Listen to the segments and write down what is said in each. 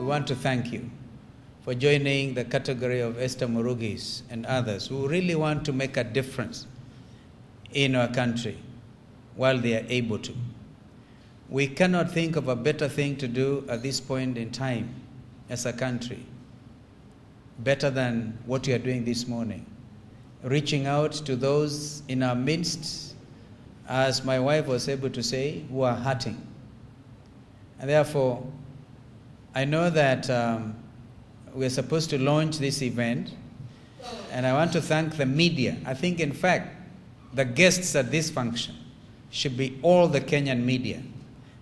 we want to thank you for joining the category of Esther Murugis and others who really want to make a difference in our country while they are able to. We cannot think of a better thing to do at this point in time as a country, better than what you are doing this morning, reaching out to those in our midst, as my wife was able to say, who are hurting. And therefore, I know that we're supposed to launch this event, and I want to thank the media. I think, in fact, the guests at this function should be all the Kenyan media.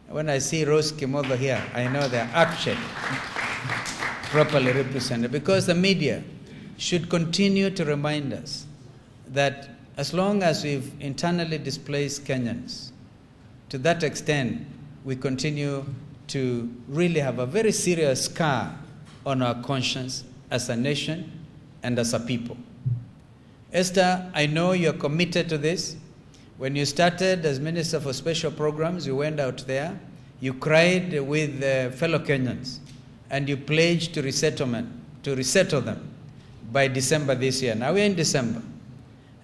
When I see Rose Kimodo here, I know they're actually properly represented, because the media should continue to remind us that as long as we've internally displaced Kenyans, to that extent, we continue to really have a very serious scar on our conscience as a nation and as a people. Esther, I know you're committed to this. When you started as Minister for Special Programs, you went out there, you cried with fellow Kenyans, and you pledged to resettle them by December this year. Now we're in December,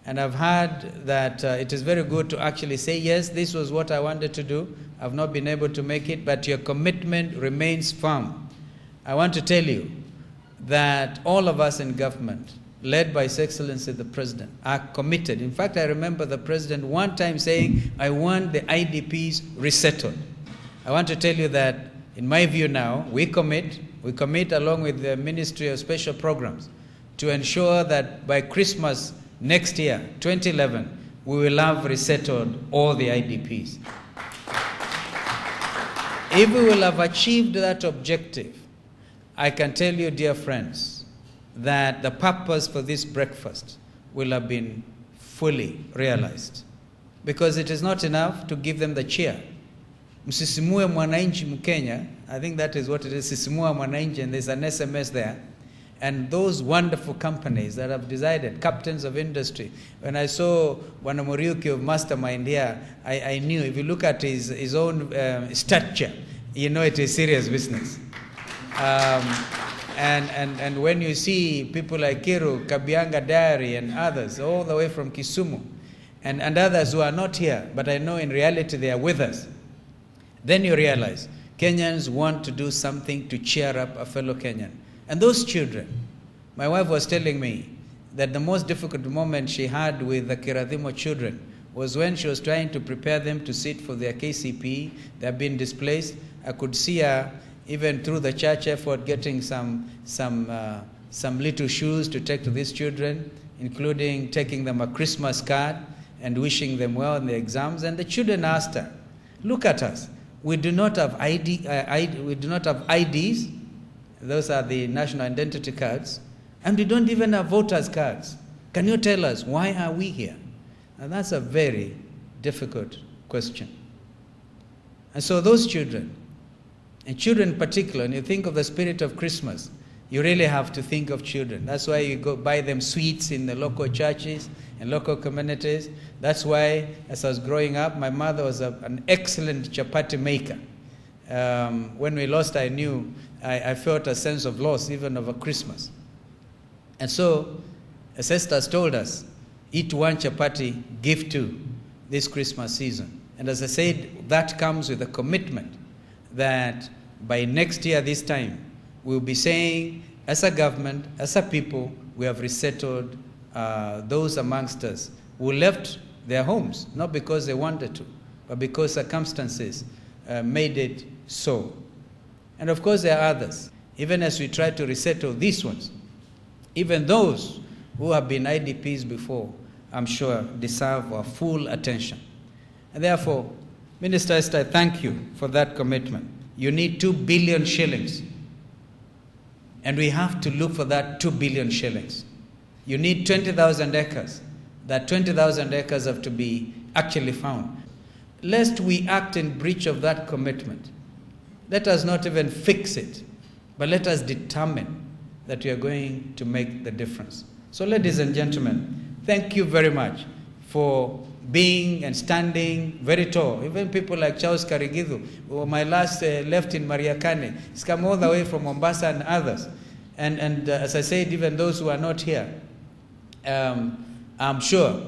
and I've heard that it is very good to actually say, yes, this was what I wanted to do. I've not been able to make it, but your commitment remains firm. I want to tell you that all of us in government, led by His Excellency the President, are committed. In fact, I remember the President one time saying, I want the IDPs resettled. I want to tell you that, in my view now, we commit along with the Ministry of Special Programs to ensure that by Christmas next year, 2011, we will have resettled all the IDPs. If we will have achieved that objective, I can tell you, dear friends, that the purpose for this breakfast will have been fully realized. Because it is not enough to give them the cheer. Sisimua Mkenya, I think that is what it is, Sisimua Mkenya, and there's an SMS there. And those wonderful companies that have decided, captains of industry. When I saw Wanamuriuki of Mastermind here, I knew, if you look at his own stature, you know it is serious business. And when you see people like Kiru, Kabianga Diary, and others, all the way from Kisumu, and others who are not here, but I know in reality they are with us, then you realize Kenyans want to do something to cheer up a fellow Kenyan. And those children, my wife was telling me that the most difficult moment she had with the Kiradhimo children was when she was trying to prepare them to sit for their KCP. They have been displaced. I could see her, even through the church effort, getting some little shoes to take to these children, including taking them a Christmas card and wishing them well in the exams. And the children asked her, look at us. We do not have we do not have IDs. Those are the national identity cards. And we don't even have voters' cards. Can you tell us, why are we here? And that's a very difficult question. And so those children, and children in particular, when you think of the spirit of Christmas, you really have to think of children. That's why you go buy them sweets in the local churches and local communities. That's why, as I was growing up, my mother was an excellent chapati maker. When we lost, I knew, I felt a sense of loss even over Christmas. And so, as Esther has told us, eat one chapati, give two this Christmas season. And as I said, that comes with a commitment that by next year, this time, we'll be saying, as a government, as a people, we have resettled those amongst us who left their homes, not because they wanted to, but because circumstances made it so. And of course, there are others. Even as we try to resettle these ones, even those who have been IDPs before, I'm sure, deserve our full attention. And therefore, Minister Esther, I thank you for that commitment. You need 2 billion shillings. And we have to look for that 2 billion shillings. You need 20,000 acres. That 20,000 acres have to be actually found. Lest we act in breach of that commitment, let us not even fix it, but let us determine that we are going to make the difference. So, ladies and gentlemen, thank you very much for being and standing very tall. Even people like Charles Karigidhu, who my last left in Mariakane, he's come all the way from Mombasa and others. And as I said, even those who are not here, I'm sure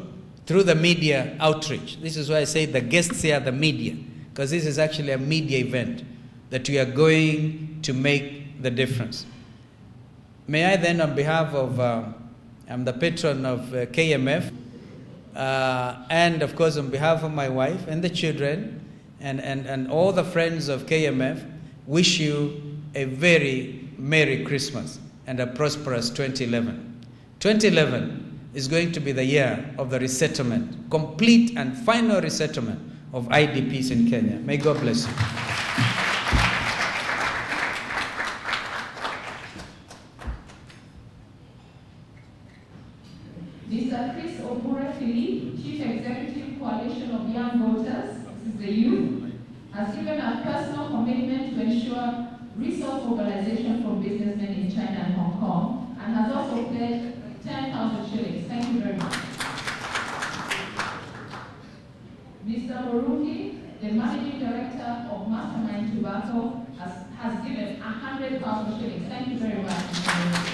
through the media outreach, this is why I say the guests here are the media, because this is actually a media event, that we are going to make the difference. May I then, on behalf of, I'm the patron of KMF, and of course on behalf of my wife and the children and all the friends of KMF, wish you a very Merry Christmas and a prosperous 2011. 2011 is going to be the year of the resettlement, complete and final resettlement of IDPs in Kenya. May God bless you. Mr. Chris Philip, Chief Executive Coalition of Young Voters, this is the youth, has given a personal commitment to ensure resource mobilization for businessmen in China and Hong Kong, and has also pledged 10,000 shillings. Thank you very much. Mr. Morugi, the Managing Director of Mastermind Tobacco, has given 100,000 shillings. Thank you very much.